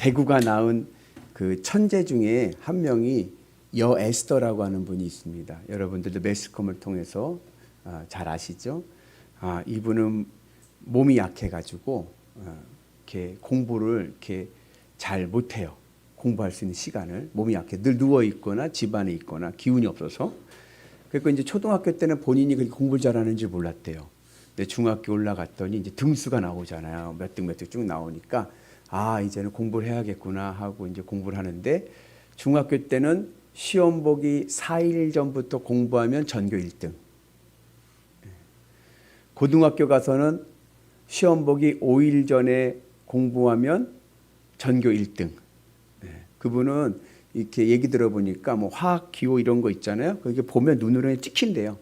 대구가 낳은 그 천재 중에 한 명이 여 에스더라고 하는 분이 있습니다. 여러분들도 매스컴을 통해서 잘 아시죠? 이분은 몸이 약해가지고 이렇게 공부를 이렇게 잘 못해요. 공부할 수 있는 시간을. 몸이 약해. 늘 누워 있거나 집안에 있거나 기운이 없어서. 그러니까 이제 초등학교 때는 본인이 그렇게 공부를 잘하는지 몰랐대요. 근데 중학교 올라갔더니 이제 등수가 나오잖아요. 몇 등 쭉 나오니까 이제는 공부를 해야겠구나 하고 이제 공부를 하는데, 중학교 때는 시험 보기 4일 전부터 공부하면 전교 1등. 고등학교 가서는 시험 보기 5일 전에 공부하면 전교 1등. 그분은 이렇게 얘기 들어보니까 뭐 화학, 기호 이런 거 있잖아요. 그게 보면 눈으로 찍힌대요.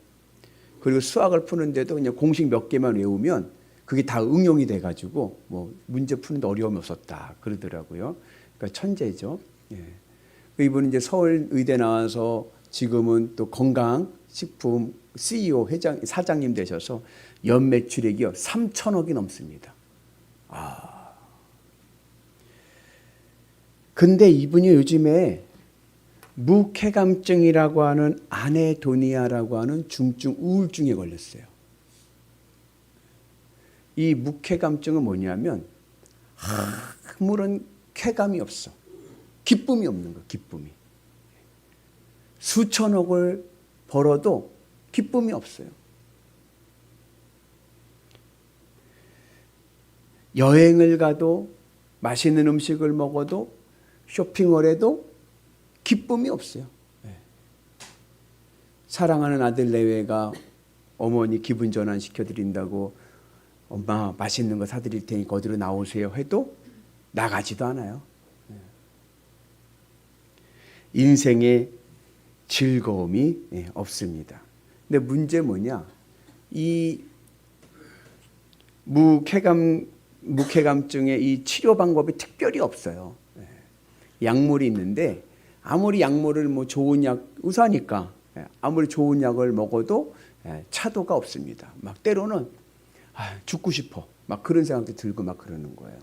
그리고 수학을 푸는데도 그냥 공식 몇 개만 외우면 그게 다 응용이 돼가지고 뭐 문제 푸는데 어려움이 없었다 그러더라고요. 그러니까 천재죠. 이분은 이제 서울 의대 나와서 지금은 또 건강식품 CEO 사장님 되셔서 연 매출액이요 3천억이 넘습니다. 근데 이분이 요즘에 무쾌감증이라고 하는 아네도니아라고 하는 중증 우울증에 걸렸어요. 이 무쾌감증은 뭐냐면 아무런 쾌감이 없어. 기쁨이 없는 거야. 기쁨이. 수천억을 벌어도 기쁨이 없어요. 여행을 가도 맛있는 음식을 먹어도 쇼핑을 해도 기쁨이 없어요. 사랑하는 아들 내외가 어머니 기분 전환 시켜드린다고 엄마 맛있는 거 사드릴 테니까 어디로 나오세요 해도 나가지도 않아요. 인생에 즐거움이 없습니다. 근데 문제 뭐냐? 이 무쾌감증의 이 치료 방법이 특별히 없어요. 약물이 있는데 아무리 약물을 뭐 좋은 약 의사니까 아무리 좋은 약을 먹어도 차도가 없습니다. 막 때로는 죽고 싶어 막 그런 생각도 들고 막 그러는 거예요.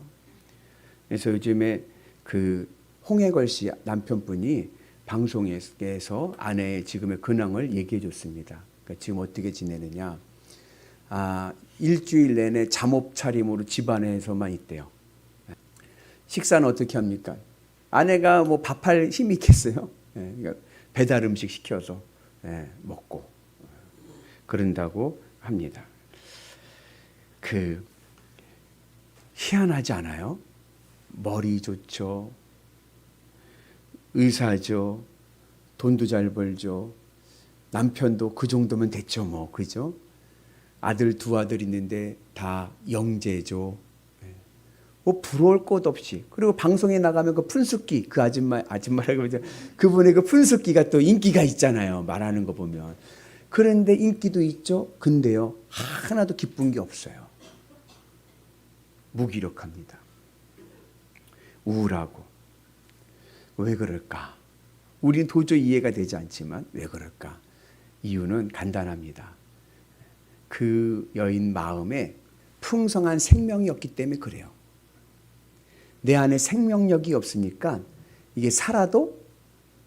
그래서 요즘에 그 홍해걸 씨 남편분이 방송에서 아내의 지금의 근황을 얘기해 줬습니다. 그러니까 지금 어떻게 지내느냐? 일주일 내내 잠옷 차림으로 집안에서만 있대요. 식사는 어떻게 합니까? 아내가 뭐 밥할 힘이 있겠어요? 그러니까 배달 음식 시켜서 먹고 그런다고 합니다. 희한하지 않아요? 머리 좋죠, 의사죠, 돈도 잘 벌죠, 남편도 그 정도면 됐죠, 뭐 그죠? 두 아들 있는데 다 영재죠. 뭐 부러울 것 없이. 그리고 방송에 나가면 그 푼숙기, 그 아줌마라고 하죠. 그분의 그 푼숙기가 또 인기가 있잖아요. 말하는 거 보면. 그런데 인기도 있죠. 근데요, 하나도 기쁜 게 없어요. 무기력합니다. 우울하고. 왜 그럴까? 우린 도저히 이해가 되지 않지만 왜 그럴까? 이유는 간단합니다. 그 여인 마음에 풍성한 생명이 없기 때문에 그래요. 내 안에 생명력이 없으니까 이게 살아도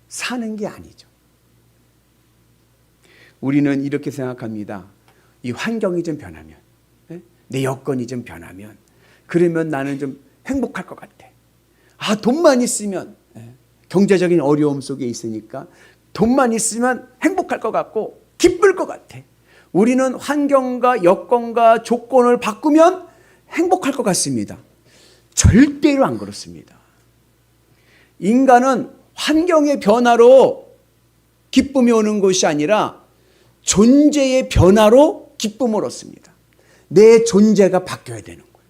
사는 게 아니죠. 우리는 이렇게 생각합니다. 이 환경이 좀 변하면, 내 여건이 좀 변하면, 그러면 나는 좀 행복할 것 같아. 돈만 있으면, 경제적인 어려움 속에 있으니까 돈만 있으면 행복할 것 같고 기쁠 것 같아. 우리는 환경과 여건과 조건을 바꾸면 행복할 것 같습니다. 절대로 안 그렇습니다. 인간은 환경의 변화로 기쁨이 오는 것이 아니라 존재의 변화로 기쁨을 얻습니다. 내 존재가 바뀌어야 되는 거예요.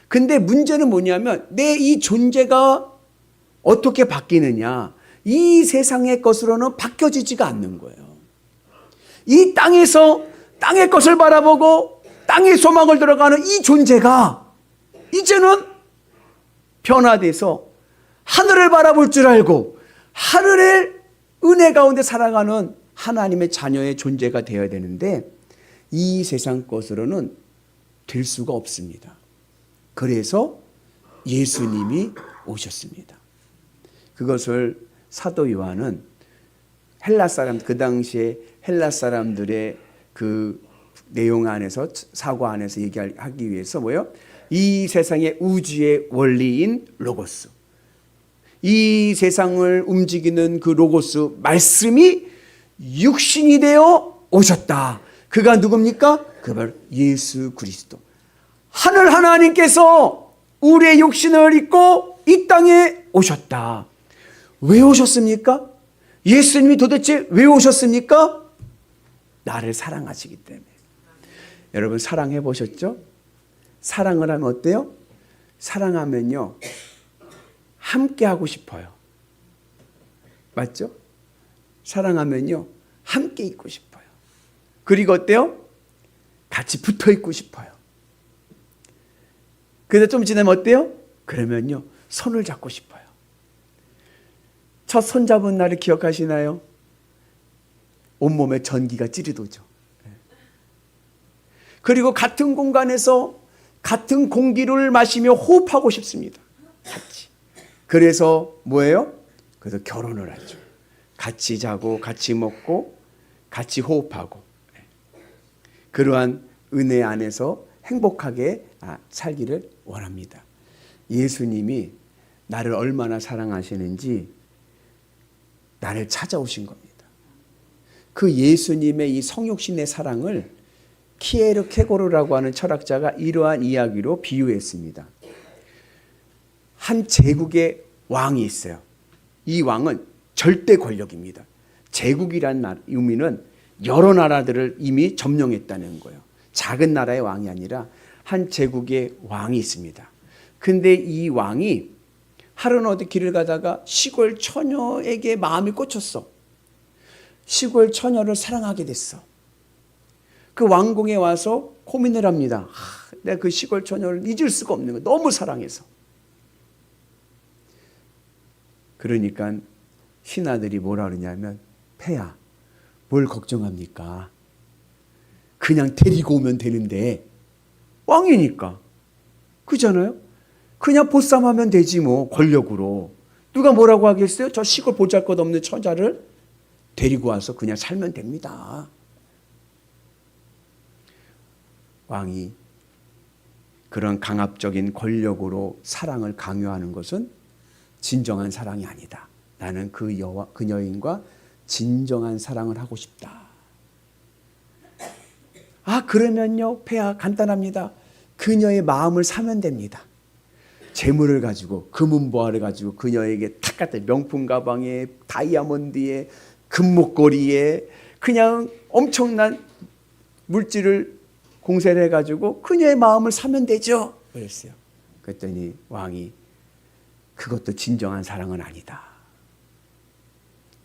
근데 문제는 뭐냐면 내 이 존재가 어떻게 바뀌느냐? 이 세상의 것으로는 바뀌어지지가 않는 거예요. 이 땅에서 땅의 것을 바라보고 땅의 소망을 들어가는 이 존재가 이제는 변화돼서 하늘을 바라볼 줄 알고 하늘의 은혜 가운데 살아가는 하나님의 자녀의 존재가 되어야 되는데 이 세상 것으로는 될 수가 없습니다. 그래서 예수님이 오셨습니다. 그것을 사도 요한은 헬라 사람, 그 당시에 헬라 사람들의 그 내용 안에서, 사고 안에서 얘기하기 위해서 뭐예요? 이 세상의 우주의 원리인 로고스, 이 세상을 움직이는 그 로고스 말씀이 육신이 되어 오셨다. 그가 누굽니까? 그가 예수 그리스도. 하늘 하나님께서 우리의 육신을 입고 이 땅에 오셨다. 왜 오셨습니까? 예수님이 도대체 왜 오셨습니까? 나를 사랑하시기 때문에. 여러분 사랑해 보셨죠? 사랑을 하면 어때요? 사랑하면요 함께 하고 싶어요. 맞죠? 사랑하면요 함께 있고 싶어요. 그리고 어때요? 같이 붙어 있고 싶어요. 그래서 좀 지나면 어때요? 그러면요 손을 잡고 싶어요. 첫 손잡은 날을 기억하시나요? 온몸에 전기가 찌르도죠. 그리고 같은 공간에서 같은 공기를 마시며 호흡하고 싶습니다. 같이. 그래서 뭐예요? 그래서 결혼을 하죠. 같이 자고 같이 먹고 같이 호흡하고 그러한 은혜 안에서 행복하게 살기를 원합니다. 예수님이 나를 얼마나 사랑하시는지 나를 찾아오신 겁니다. 그 예수님의 이 성육신의 사랑을 키에르케고르라고 하는 철학자가 이러한 이야기로 비유했습니다. 한 제국의 왕이 있어요. 이 왕은 절대 권력입니다. 제국이란 의미는 여러 나라들을 이미 점령했다는 거예요. 작은 나라의 왕이 아니라 한 제국의 왕이 있습니다. 근데 이 왕이 하루는 어디 길을 가다가 시골 처녀에게 마음이 꽂혔어. 시골 처녀를 사랑하게 됐어. 그 왕궁에 와서 고민을 합니다. 내가 그 시골 처녀를 잊을 수가 없는 거야. 너무 사랑해서. 그러니까 신하들이 뭐라 그러냐면 폐하 뭘 걱정합니까? 그냥 데리고 오면 되는데 왕이니까. 그잖아요? 그냥 보쌈하면 되지 뭐 권력으로. 누가 뭐라고 하겠어요? 저 시골 보잘것없는 처자를 데리고 와서 그냥 살면 됩니다. 왕이 그런 강압적인 권력으로 사랑을 강요하는 것은 진정한 사랑이 아니다. 나는 그 여인과 진정한 사랑을 하고 싶다. 그러면요 폐하 간단합니다. 그녀의 마음을 사면 됩니다. 재물을 가지고 금은보화를 가지고 그녀에게 탁 갖다 명품 가방에 다이아몬드에 금목걸이에 그냥 엄청난 물질을 공세를 해가지고 그녀의 마음을 사면 되죠. 그랬어요. 그랬더니 왕이 그것도 진정한 사랑은 아니다.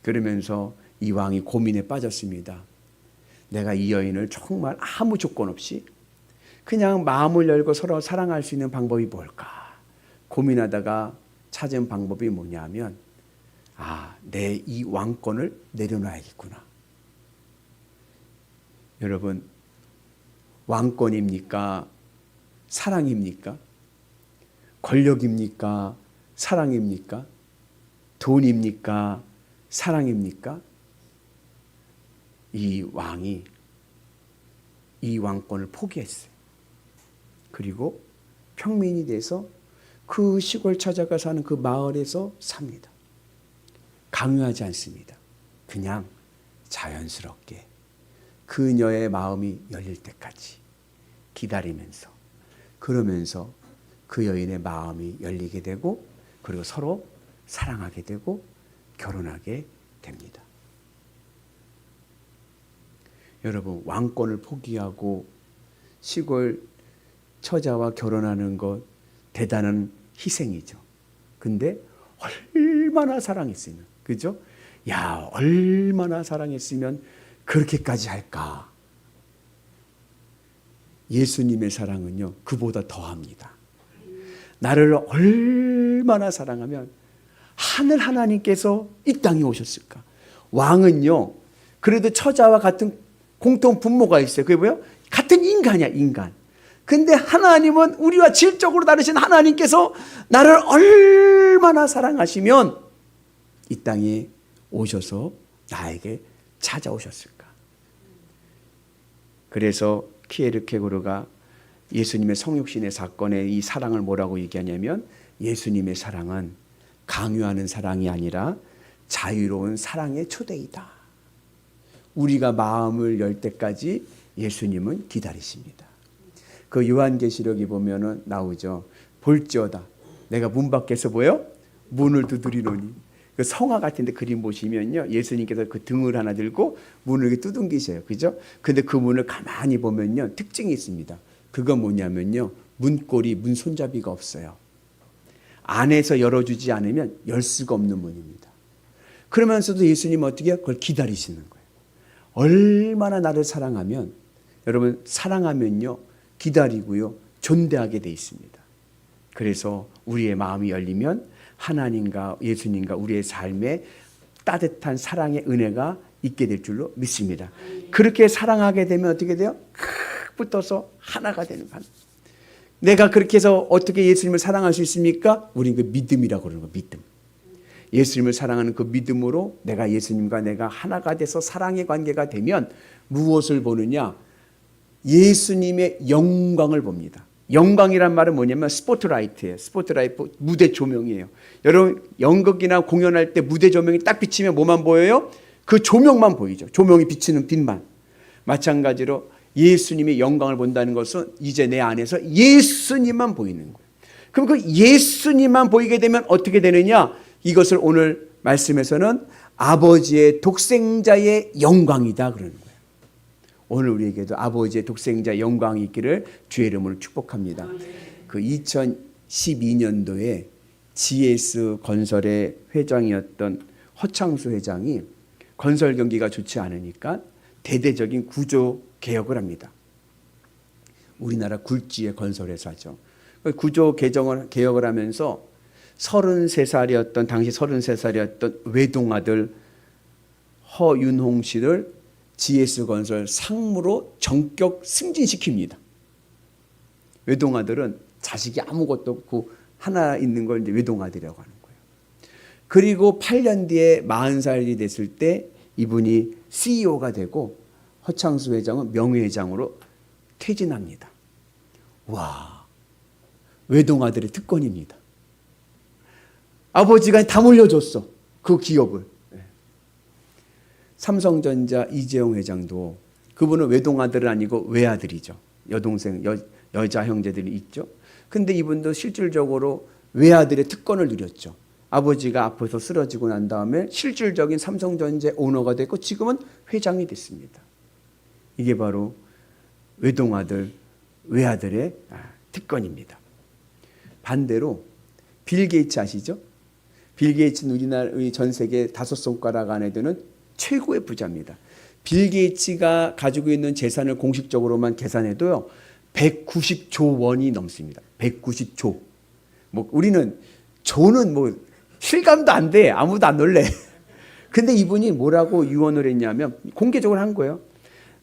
그러면서 이 왕이 고민에 빠졌습니다. 내가 이 여인을 정말 아무 조건 없이 그냥 마음을 열고 서로 사랑할 수 있는 방법이 뭘까? 고민하다가 찾은 방법이 뭐냐면 내 이 왕권을 내려놔야겠구나. 여러분 왕권입니까? 사랑입니까? 권력입니까? 사랑입니까? 돈입니까? 사랑입니까? 이 왕이 이 왕권을 포기했어요. 그리고 평민이 돼서 그 시골 찾아가 사는 그 마을에서 삽니다. 강요하지 않습니다. 그냥 자연스럽게 그녀의 마음이 열릴 때까지 기다리면서 그러면서 그 여인의 마음이 열리게 되고 그리고 서로 사랑하게 되고 결혼하게 됩니다. 여러분 왕권을 포기하고 시골 처자와 결혼하는 것 대단한 희생이죠. 근데 얼마나 사랑했으면 그죠? 얼마나 사랑했으면 그렇게까지 할까? 예수님의 사랑은요 그보다 더합니다. 나를 얼마나 사랑하면 하늘 하나님께서 이 땅에 오셨을까? 왕은요 그래도 처자와 같은 공통 분모가 있어요. 그게 뭐예요? 같은 인간이야 인간. 근데 하나님은 우리와 질적으로 다르신 하나님께서 나를 얼마나 사랑하시면 이 땅에 오셔서 나에게 찾아오셨을까. 그래서 키에르케고르가 예수님의 성육신의 사건에 이 사랑을 뭐라고 얘기하냐면 예수님의 사랑은 강요하는 사랑이 아니라 자유로운 사랑의 초대이다. 우리가 마음을 열 때까지 예수님은 기다리십니다. 그 요한계시록이 보면은 나오죠. 볼지어다 내가 문 밖에서 보여 문을 두드리노니. 그 성화 같은데 그림 보시면요, 예수님께서 그 등을 하나 들고 문을 이렇게 두둥기셔요, 그죠? 근데 그 문을 가만히 보면요, 특징이 있습니다. 그건 뭐냐면요, 문고리, 문 손잡이가 없어요. 안에서 열어주지 않으면 열 수가 없는 문입니다. 그러면서도 예수님은 어떻게 해요? 그걸 기다리시는 거예요. 얼마나 나를 사랑하면, 여러분 사랑하면요 기다리고요 존대하게 돼 있습니다. 그래서 우리의 마음이 열리면 하나님과 예수님과 우리의 삶에 따뜻한 사랑의 은혜가 있게 될 줄로 믿습니다. 그렇게 사랑하게 되면 어떻게 돼요? 붙어서 하나가 되는 것. 내가 그렇게 해서 어떻게 예수님을 사랑할 수 있습니까? 우리는 그 믿음이라고 그러는 거예요. 믿음. 예수님을 사랑하는 그 믿음으로 내가 예수님과 내가 하나가 돼서 사랑의 관계가 되면 무엇을 보느냐? 예수님의 영광을 봅니다. 영광이란 말은 뭐냐면 스포트라이트예요. 스포트라이트, 무대 조명이에요. 여러분 연극이나 공연할 때 무대 조명이 딱 비치면 뭐만 보여요? 그 조명만 보이죠. 조명이 비치는 빛만. 마찬가지로 예수님의 영광을 본다는 것은 이제 내 안에서 예수님만 보이는 거예요. 그럼 그 예수님만 보이게 되면 어떻게 되느냐? 이것을 오늘 말씀에서는 아버지의 독생자의 영광이다 그러는 거예요. 오늘 우리에게도 아버지의 독생자 영광이 있기를 주의 이름으로 축복합니다. 그 2012년도에 GS 건설의 회장이었던 허창수 회장이 건설 경기가 좋지 않으니까 대대적인 구조 개혁을 합니다. 우리나라 굴지의 건설회사죠. 구조 개혁을 하면서 33살이었던 당시 33살이었던 외동아들 허윤홍 씨를 GS건설 상무로 전격 승진시킵니다. 외동아들은 자식이 아무것도 없고 하나 있는 걸 이제 외동아들이라고 하는 거예요. 그리고 8년 뒤에 40살이 됐을 때 이분이 CEO가 되고 허창수 회장은 명예회장으로 퇴진합니다. 와, 외동아들의 특권입니다. 아버지가 다 물려줬어, 그 기업을. 삼성전자 이재용 회장도 그분은 외동아들은 아니고 외아들이죠. 여동생, 여자 형제들이 있죠. 근데 이분도 실질적으로 외아들의 특권을 누렸죠. 아버지가 아파서 쓰러지고 난 다음에 실질적인 삼성전자의 오너가 됐고 지금은 회장이 됐습니다. 이게 바로 외동아들, 외아들의 특권입니다. 반대로 빌 게이츠 아시죠? 빌 게이츠는 우리나라 전 세계 5손가락 안에 드는 최고의 부자입니다. 빌 게이츠가 가지고 있는 재산을 공식적으로만 계산해도요 190조 원이 넘습니다. 190조. 뭐 우리는 조는 뭐 실감도 안 돼. 아무도 안 놀래. 근데 이분이 뭐라고 유언을 했냐면 공개적으로 한 거예요.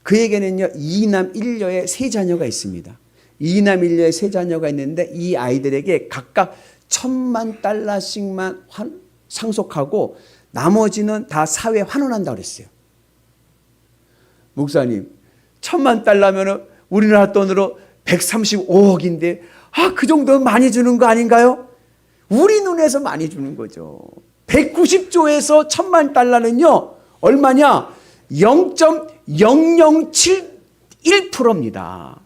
그에게는요 2남 1녀의 3자녀가 있습니다. 2남 1녀의 3자녀가 있는데 이 아이들에게 각각 $10,000,000씩만 상속하고 나머지는 다 사회에 환원한다고 그랬어요. 목사님, $10,000,000면 우리나라 돈으로 135억인데 그 정도는 많이 주는 거 아닌가요? 우리 눈에서 많이 주는 거죠. 190조에서 $10,000,000는요 얼마냐? 0.0071%입니다.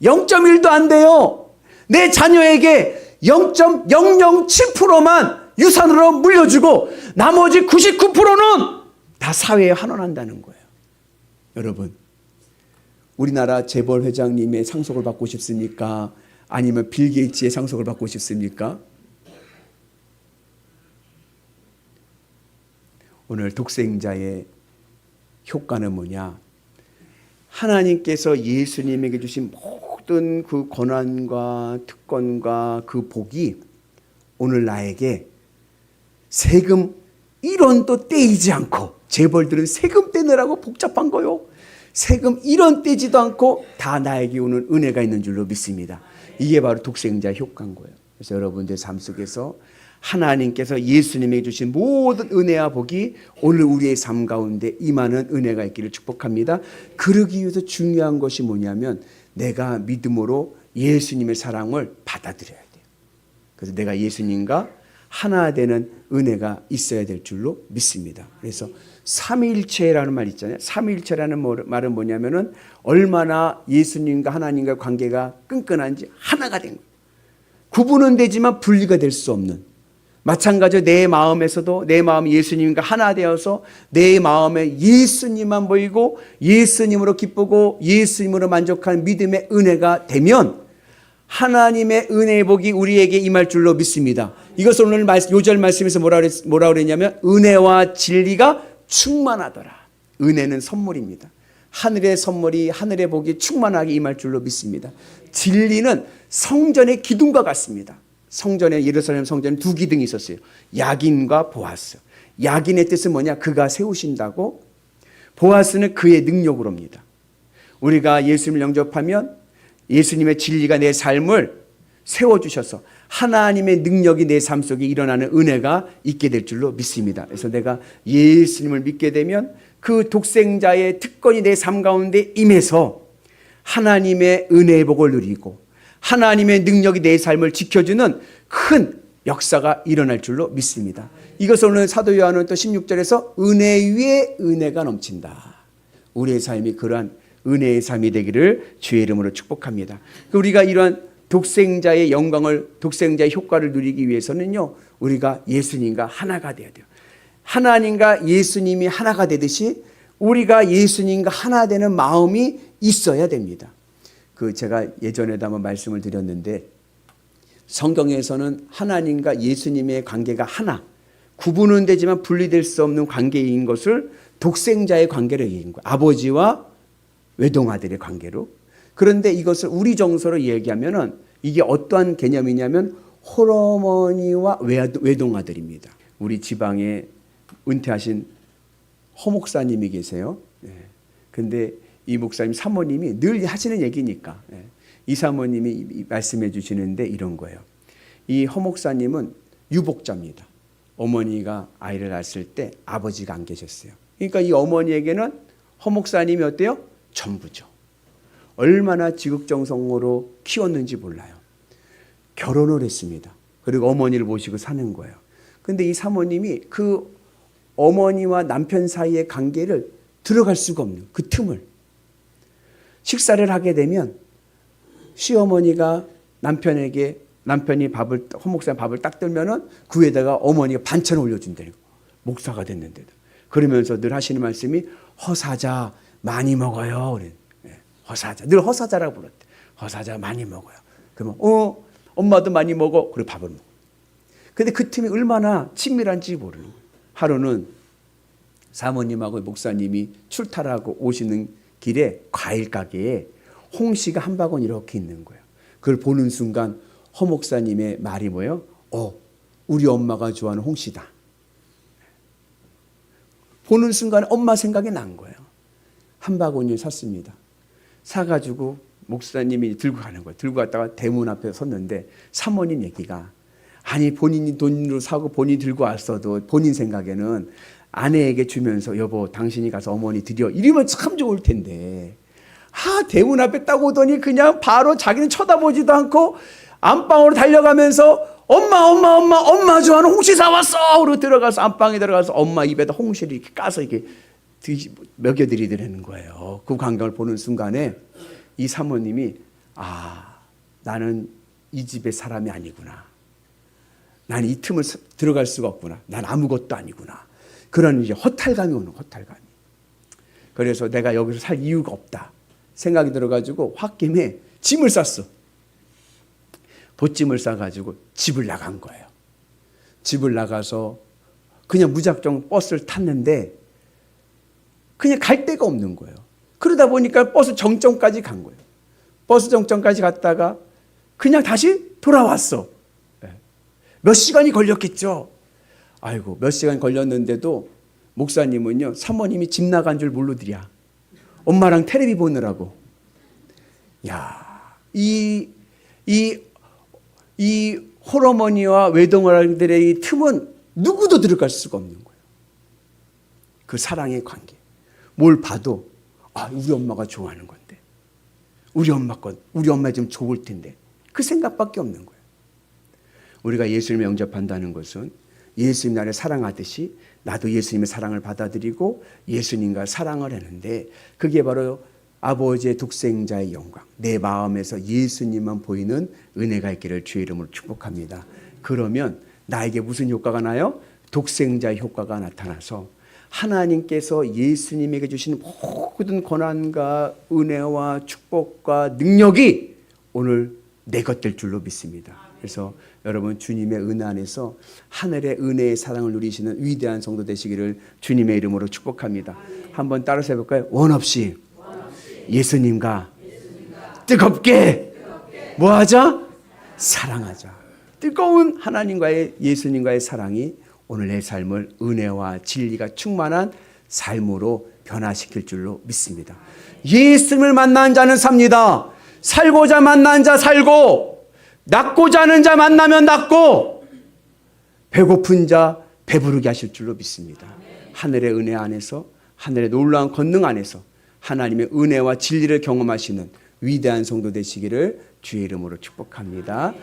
0.1도 안 돼요. 내 자녀에게 0.007%만 유산으로 물려주고 나머지 99%는 다 사회에 환원한다는 거예요. 여러분, 우리나라 재벌 회장님의 상속을 받고 싶습니까? 아니면 빌 게이츠의 상속을 받고 싶습니까? 오늘 독생자의 효과는 뭐냐? 하나님께서 예수님에게 주신 모든 그 권한과 특권과 그 복이 오늘 나에게 세금 1원도 떼이지 않고, 재벌들은 세금 떼느라고 복잡한 거요. 세금 1원 떼지도 않고 다 나에게 오는 은혜가 있는 줄로 믿습니다. 이게 바로 독생자의 효과인 거예요. 그래서 여러분들 삶 속에서 하나님께서 예수님에게 주신 모든 은혜와 복이 오늘 우리의 삶 가운데 임하는 은혜가 있기를 축복합니다. 그러기 위해서 중요한 것이 뭐냐면 내가 믿음으로 예수님의 사랑을 받아들여야 돼요. 그래서 내가 예수님과 하나 되는 은혜가 있어야 될 줄로 믿습니다. 그래서 삼위일체라는 말 있잖아요. 삼위일체라는 말은 뭐냐면은 얼마나 예수님과 하나님과 관계가 끈끈한지 하나가 된 거예요. 구분은 되지만 분리가 될 수 없는. 마찬가지로 내 마음에서도 내 마음이 예수님과 하나 되어서 내 마음에 예수님만 보이고 예수님으로 기쁘고 예수님으로 만족하는 믿음의 은혜가 되면 하나님의 은혜의 복이 우리에게 임할 줄로 믿습니다. 이것을 오늘 요절 말씀에서 뭐라 그랬냐면 은혜와 진리가 충만하더라. 은혜는 선물입니다. 하늘의 선물이 하늘의 복이 충만하게 임할 줄로 믿습니다. 진리는 성전의 기둥과 같습니다. 성전에 예루살렘 성전에 두 기둥이 있었어요. 야긴과 보아스. 야긴의 뜻은 뭐냐? 그가 세우신다고. 보아스는 그의 능력으로입니다. 우리가 예수님을 영접하면 예수님의 진리가 내 삶을 세워주셔서 하나님의 능력이 내 삶 속에 일어나는 은혜가 있게 될 줄로 믿습니다. 그래서 내가 예수님을 믿게 되면 그 독생자의 특권이 내 삶 가운데 임해서 하나님의 은혜의 복을 누리고 하나님의 능력이 내 삶을 지켜주는 큰 역사가 일어날 줄로 믿습니다. 이것을 오늘 사도 요한은 또 16절에서 은혜 위에 은혜가 넘친다. 우리의 삶이 그러한 은혜의 삶이 되기를 주의 이름으로 축복합니다. 우리가 이러한 독생자의 영광을, 독생자의 효과를 누리기 위해서는요, 우리가 예수님과 하나가 되어야 돼요. 하나님과 예수님이 하나가 되듯이 우리가 예수님과 하나 되는 마음이 있어야 됩니다. 제가 예전에도 한번 말씀을 드렸는데 성경에서는 하나님과 예수님의 관계가 하나, 구분은 되지만 분리될 수 없는 관계인 것을 독생자의 관계로 얘기한 거예요. 아버지와 외동아들의 관계로. 그런데 이것을 우리 정서로 얘기하면은 이게 어떠한 개념이냐면 홀어머니와 외동아들입니다. 우리 지방에 은퇴하신 허 목사님이 계세요. 근데 이 목사님 사모님이 늘 하시는 얘기니까 이 사모님이 말씀해 주시는데 이런 거예요. 이 허 목사님은 유복자입니다. 어머니가 아이를 낳았을 때 아버지가 안 계셨어요. 그러니까 이 어머니에게는 허 목사님이 어때요? 전부죠. 얼마나 지극정성으로 키웠는지 몰라요. 결혼을 했습니다. 그리고 어머니를 모시고 사는 거예요. 근데 이 사모님이 그 어머니와 남편 사이의 관계를 들어갈 수가 없는 그 틈을, 식사를 하게 되면 시어머니가 남편이 허 목사님 밥을 딱 들면은 그 위에다가 어머니가 반찬을 올려준다는 거. 목사가 됐는데도. 그러면서 늘 하시는 말씀이 허사자 많이 먹어요. 그래. 허사자. 늘 허사자라고 불렀대. 허사자 많이 먹어요. 그러면 엄마도 많이 먹어. 그리고 밥을 먹어. 근데 그 틈이 얼마나 친밀한지 모르는 거예요. 하루는 사모님하고 목사님이 출타하고 오시는 길에 과일 가게에 홍시가 한 바구니 이렇게 있는 거예요. 그걸 보는 순간 허 목사님의 말이 뭐예요? 우리 엄마가 좋아하는 홍시다. 보는 순간 엄마 생각이 난 거예요. 한 바구니를 샀습니다. 사가지고 목사님이 들고 가는 거예요. 들고 갔다가 대문 앞에 섰는데 사모님 얘기가 아니 본인이 돈으로 사고 본인이 들고 왔어도 본인 생각에는 아내에게 주면서 여보 당신이 가서 어머니 드려 이러면 참 좋을 텐데 대문 앞에 딱 오더니 그냥 바로 자기는 쳐다보지도 않고 안방으로 달려가면서 엄마 좋아하는 홍시 사왔어. 그러고 들어가서 안방에 들어가서 엄마 입에다 홍시를 이렇게 까서 이렇게 먹여드리더라는 거예요. 그 광경을 보는 순간에 이 사모님이 나는 이 집의 사람이 아니구나. 난 이 틈을 들어갈 수가 없구나. 난 아무것도 아니구나. 그런 이제 허탈감이 오는 허탈감이. 그래서 내가 여기서 살 이유가 없다 생각이 들어가지고 홧김에 짐을 쌌어. 보찜을 싸가지고 집을 나간 거예요. 집을 나가서 그냥 무작정 버스를 탔는데 그냥 갈 데가 없는 거예요. 그러다 보니까 버스 정점까지 간 거예요. 버스 정점까지 갔다가 그냥 다시 돌아왔어. 몇 시간이 걸렸겠죠. 몇 시간 걸렸는데도 목사님은요, 사모님이 집 나간 줄 모르더랴. 엄마랑 텔레비 보느라고. 야, 이 홀어머니와 외동어른들의 이 틈은 누구도 들어갈 수가 없는 거예요. 그 사랑의 관계. 뭘 봐도 우리 엄마가 좋아하는 건데, 우리 엄마 좀 좋을 텐데, 그 생각밖에 없는 거예요. 우리가 예수님을 영접한다는 것은 예수님 나를 사랑하듯이 나도 예수님의 사랑을 받아들이고 예수님과 사랑을 하는데, 그게 바로 아버지의 독생자의 영광, 내 마음에서 예수님만 보이는 은혜가 있기를 주의 이름으로 축복합니다. 그러면 나에게 무슨 효과가 나요? 독생자의 효과가 나타나서 하나님께서 예수님에게 주신 모든 권한과 은혜와 축복과 능력이 오늘 내 것 될 줄로 믿습니다. 그래서 여러분, 주님의 은혜 안에서 하늘의 은혜의 사랑을 누리시는 위대한 성도 되시기를 주님의 이름으로 축복합니다. 한번 따라서 해볼까요? 원 없이 예수님과 뜨겁게 뭐하자? 사랑하자. 뜨거운 하나님과의 예수님과의 사랑이 오늘 내 삶을 은혜와 진리가 충만한 삶으로 변화시킬 줄로 믿습니다. 예수님을 만난 자는 삽니다. 살고자 만난 자 살고, 낫고자 하는 자 만나면 낫고, 배고픈 자 배부르게 하실 줄로 믿습니다. 하늘의 은혜 안에서, 하늘의 놀라운 권능 안에서 하나님의 은혜와 진리를 경험하시는 위대한 성도 되시기를 주의 이름으로 축복합니다.